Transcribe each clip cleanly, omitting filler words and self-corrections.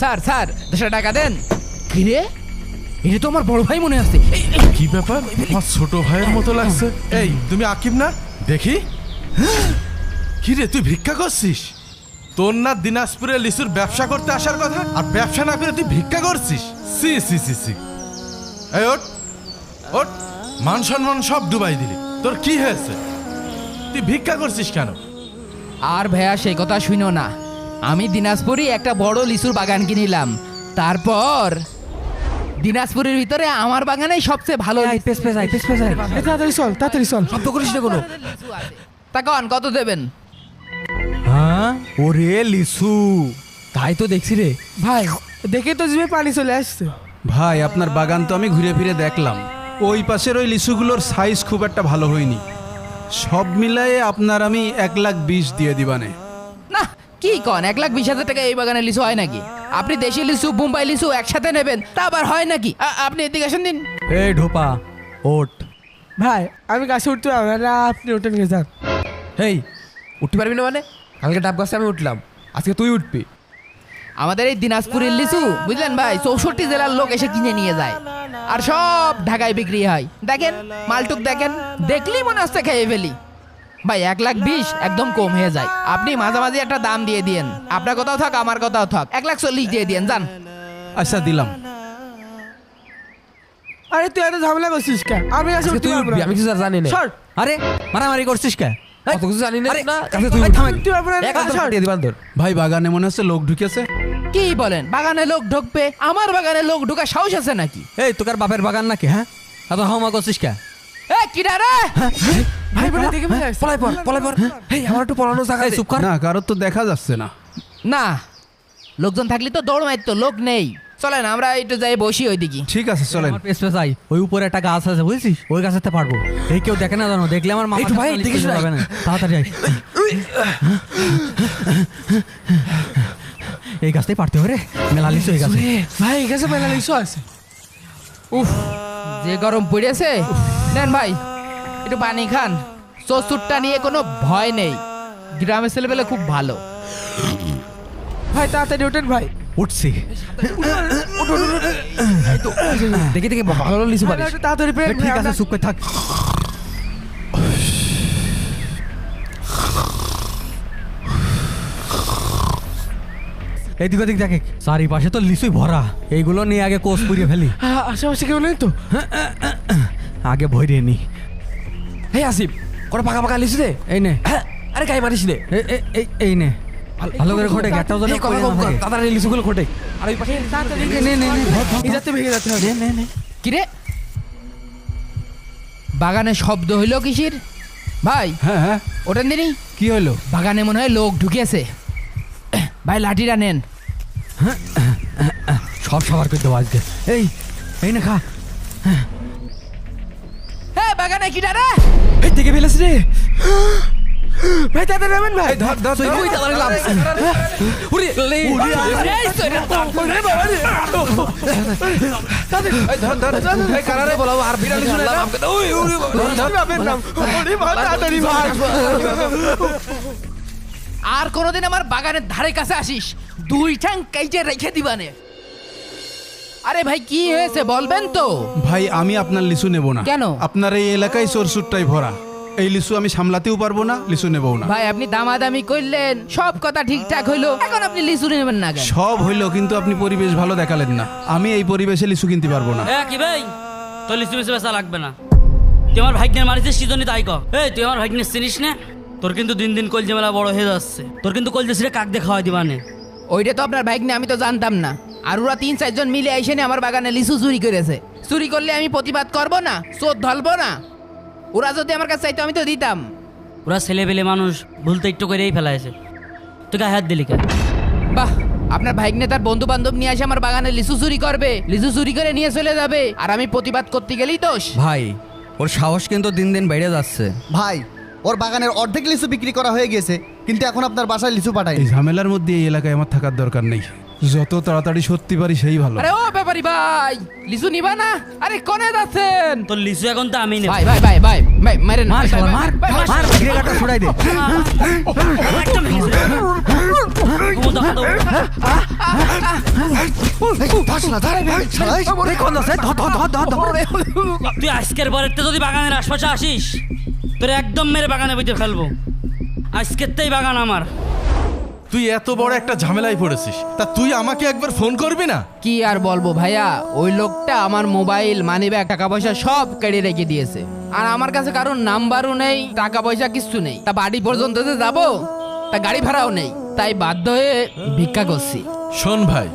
Sir sir 200 টাকা দেন। কি রে, এটা তো আমার বড় ভাই মনে আছে। কি ব্যাপার, আমার ছোট ভাইয়ের মতো লাগছে। এই তুমি আকিব না? দেখি। কি রে, তুই ভিক্ষা করছিস? তোর না দিনাজপুরে লিচুর ব্যবসা করতে আসার কথা, আর ব্যবসা না করে তুই ভিক্ষা করছিস? সি সি সি সি। এই ওঠ ওঠ, মান সম্মান সব ডুবাই দিলি। তোর কি হয়েছে? তুই ভিক্ষা করছিস কেন? আর ভাইয়া সেই কথা শুনো না, আমি দিনাজপুরে একটা বড় লিচুর বাগান কিনিলাম। তারপর দিনাজপুরের ভিতরে আমার বাগানে সবচেয়ে ভালো তাড়াতাড়ি চল, তাড়াতাড়ি চল। শব্দ করিস না কোনো। তা কন কত দেবেন? হ্যাঁ, ওরে লিচু, তাই তো দেখছি রে। ভাই দেখে তো জিভে পানি চলে আসছে। ভাই আপনার বাগান তো আমি ঘুরে ফিরে দেখলাম, ওই পাশের ওই লিচুগুলোর সাইজ খুব একটা ভালো হয়নি। সব মিলায়ে আপনার আমি 1,20,000 দিয়ে দিবানে। না কি কন, 1,20,000 টাকা এই বাগানে লিচু হয় নাকি? আপনি দেশি লিচু বোম্বাই লিচু একসাথে নেবেন, তা আবার হয় নাকি? আপনি এদিকে আসেন দিন। এই ঢোপা ওঠ। ভাই আমি গাছে উঠতে পারবো না, আপনি ওঠেন গিয়ে যান। হেই, উঠতে পারবি না মানে? কালকে ডাব গাছে আমি উঠলাম, আজকে তুই উঠবি। আমাদের এই দিনাজপুরের লিচু বুঝলেন ভাই, 64 জেলার লোক এসে কিনে নিয়ে যায়, আর সব ঢাকায় বিক্রি হয়। দেখেন মালটুক দেখেন, দেখলেই মনে হচ্ছে খেয়ে ফেলি। ভাই 1,20,000 একদম কম হয়ে যায়। আপনি মাঝামাঝি একটা দাম দিয়ে দিয়েন, আপনার কথাও থাক আমার কথাও থাক, 1,40,000 দিয়ে দিয়েন যান। আচ্ছা দিলাম। আরে তুই এত ঝামেলা করছিস কে? আমি গাছে আজকে উঠতে তুই পারবো উঠবি, না। আমি কিছু আর জানি না। সর। আরে মারামারি করছিস কে? অত কিছু জানি না আরে, না, আজকে আজকে তুই তুই উঠ। থাম। উঠতে পারবো না, এক হাত সর। দিয়ে দিবান তোর। ভাই বাগানে মনে হচ্ছে লোক ঢুকেছে। কি বলেন, বাগানে লোক ঢুকবে? আমার বাগানে লোক ঢোকা সাহস আছে নাকি? এই তোকার বাপের বাগান নাকি? হ্যাঁ, এত হাওমা করছিস কে? এ কিডা রে? ভাই বলে দেখে ফেলে আসছে। পলাই পর, পলাই পর। হেই, আমার একটু পলানো জায়গা এই দে। চুপ কর। না কারোর তো দেখা যাচ্ছে না। না লোকজন থাকলে তো দৌড় মারতো, লোক নেই। চলেন আমরা একটু যাই বসি ওইদিকে। ঠিক আছে চলেন। আমার পেছ পেছ আই, ওই উপরে একটা গাছ আছে বুঝছিস, ওই গাছেতে পারবো। এই কেউ দেখে না জানো, দেখলে আমার মাথা একটু ভাই, দেখিস না। যাবে না। তাড়াতাড়ি আই। এই গাছটাই পারতে হবে রে, মেলা লিচু এই গাছে। ভাই এই গাছে মেলা লিচু আছে। উফ যে গরম পড়েছে। নেন ভাই একটু পানি খান, চোরটা নিয়ে কোনো ভয় নেই, গ্রামের ছেলেবেলে খুব ভালো। ভাই তাড়াতাড়ি ওঠেন ভাই। উঠছি। দেখি দেখি ভালো ভালো লিচু ভাই, পারিস। একটু তাড়াতাড়ি পেন। ঠিক আছে, চুপ করে থাক। এদিক ওদিক দেখে, চারিপাশে তো লিচুই ভরা। এইগুলো নিয়ে আগে কোষ পুড়িয়ে ফেলি, আশেপাশে কেউ নেই তো? আগে ভরিয়ে নি। হেই আসিফ, কোনো পাকা পাকা লিচু দে। এই নে, হ্যাঁ, আরে গায়ে মারিস নে। এই নে, ভালো করে ঘটে একটাও যেন এই কথা পড়ে কম না কর, থাকে। তাড়াতাড়ি লিচুগুলো খোটে। আর ওই পাশে তাড়াতাড়ি নে, নে, নে, ধর, ধর, এই যাতে ভেঙে যেতে হবে। কিরে বাগানে শব্দ হইল কিসির? ভাই হ্যাঁ হ্যাঁ, ওঠেন দিনি, কি হলো? বাগানে মনে হয় লোক ঢুকেছে। ভাই লাঠিটা নেন। সব সবার করে দেবো আজকে। এই না খা। হ্যাঁ বাগানে কিডা রে? এই দেখে ফেলেছ রে। ভাই তাড়াতাড়ি নামেন ভাই। ধর ধর ধর। ওই তাড়াতাড়ি লাভ। উড়ি লে। এই সরে তো। এই ধর ধর। এই কারারে বলাও আর বিড়ালি শুনে না। ওই ওই ধর ধর। বাপের নাম। ওরে মা তাড়াতাড়ি ভাই। আর কোনোদিন আমার বাগানের ধারে কাছে আসিস, 2 ঠ্যাং কেটে রেখে দিবানে। আরে ভাই কি হয়েছে বলবেন তো? ভাই আমি আপনার লিচু নেব না। কেন? আপনার এই এলাকায় চোরসুটটাই ভরা। এই লিচু আমি সামলাতেও পারবো না, লিচু নেবও না। ভাই আপনি দামাদামি করলেন, সব কথা ঠিকঠাক হইলো, এখন আপনি লিচু নেবেন না কেন? সব হইলো কিন্তু আপনি পরিবেশ ভালো দেখালেন না। আমি এই পরিবেশে লিচু কিনতে পারবো না। কি ভাই, তোর লিচু মিচু বেচা লাগবে না। তুই আমার ভাগ্নের মারিছিস সিজনই তাই কর। এই তুই আমার ভাগ্নের চিনিস না? তোর কিন্তু দিন দিন কলজে মেলা বড় হয়ে যাচ্ছে। তোর কিন্তু কলজে ছিঁড়ে কাক দিয়ে খাওয়াই দিবানে। ওইটা তো আপনার বাইক নিয়ে আমি তো জানতাম না। আর ওরা 3-4 জন মিলে এসে আমার বাগানে লিচু চুরি করেছে। চুরি করলে আমি প্রতিবাদ করব না, চোর ধরবো না? ওরা যদি আমার কাছে চাইতো আমি তো দিতাম। ওরা ছেলে পেলে মানুষ, ভুলতে একটু করেই ফেলাইছে। তুই গায়ে হাত দিলি কেন? বাহ, আপনার ভাইগনে তার বন্ধু বান্ধব নিয়ে এসে আমার বাগানে লিচু চুরি করবে, লিচু চুরি করে নিয়ে চলে যাবে, আর আমি প্রতিবাদ করতে গেলেই দোষ। ভাই ওর সাহস কিন্তু দিন দিন বেড়ে যাচ্ছে। ভাই ওর বাগানের অর্ধেক লিচু বিক্রি করা হয়ে গেছে, কিন্তু এখন আপনার বাসায় লিচু পাঠাই। এই ঝামেলার মধ্যে এই এলাকায় আমার থাকার দরকার নেই। যত তাড়াতাড়ি সত্যি পারি সেই ভালো। আরে ও ব্যাপারী ভাই, লিচু নিবা না? আরে কোনে যাচ্ছেন? তোর লিচু এখন তো আমি নেব। ভাই ভাই ভাই ভাই ভাই মারেন, মার ভাই, শালা, ভাই, মার ভাই, ভাই, মার, ঘিরে কাটা ছড়াই দে। একটা ভেঙে দে। ক্ষমতা কত? তুই আজকের পরের যদি বাগানের আশপাশে আসিস তোর একদম মেরে বাগানে বইতে ফেলবো। আজকের তেই বাগান আমার। তুই এত বড় একটা ঝামেলায় পড়েছিস, তা তুই আমাকে একবার ফোন করবি না? কি আর বলবো ভাইয়া, ওই লোকটা আমার মোবাইল মানিব্যাগ টাকা পয়সা সব কেড়ে রেখে দিয়েছে। আর আমার কাছে কারোর নাম্বারও নেই, টাকা পয়সা কিছু নেই। তা বাড়ি পর্যন্ত যে যাবো, তা গাড়ি ভাড়াও নেই, তাই বাধ্য হয়ে ভিক্ষা করছি। শোন ভাই,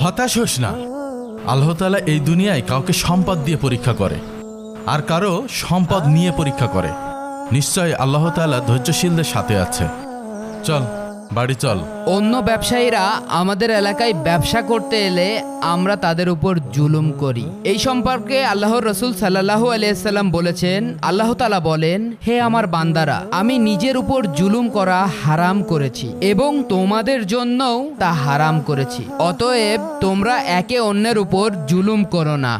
হতাশ হোস না। আল্লাহ তাআলা এই দুনিয়ায় কাউকে সম্পদ দিয়ে পরীক্ষা করে, আর কারো সম্পদ নিয়ে পরীক্ষা করে। নিশ্চয় আল্লাহ তাআলা ধৈর্যশীলদের সাথে আছে। চল বাড়ি চল। অন্য ব্যবসায়ীরা আমাদের এলাকায় ব্যবসা করতে এলে আমরা তাদের উপর জুলুম করি। এই সম্পর্কে আল্লাহর রাসূল সাল্লাল্লাহু আলাইহি সাল্লাম বলেছেন, আল্লাহ তাআলা বলেন, হে আমার বান্দারা, আমি নিজের উপর জুলুম করা হারাম করেছি এবং তোমাদের জন্যও তা হারাম করেছি। অতএব তোমরা একে অন্যের উপর জুলুম করো না।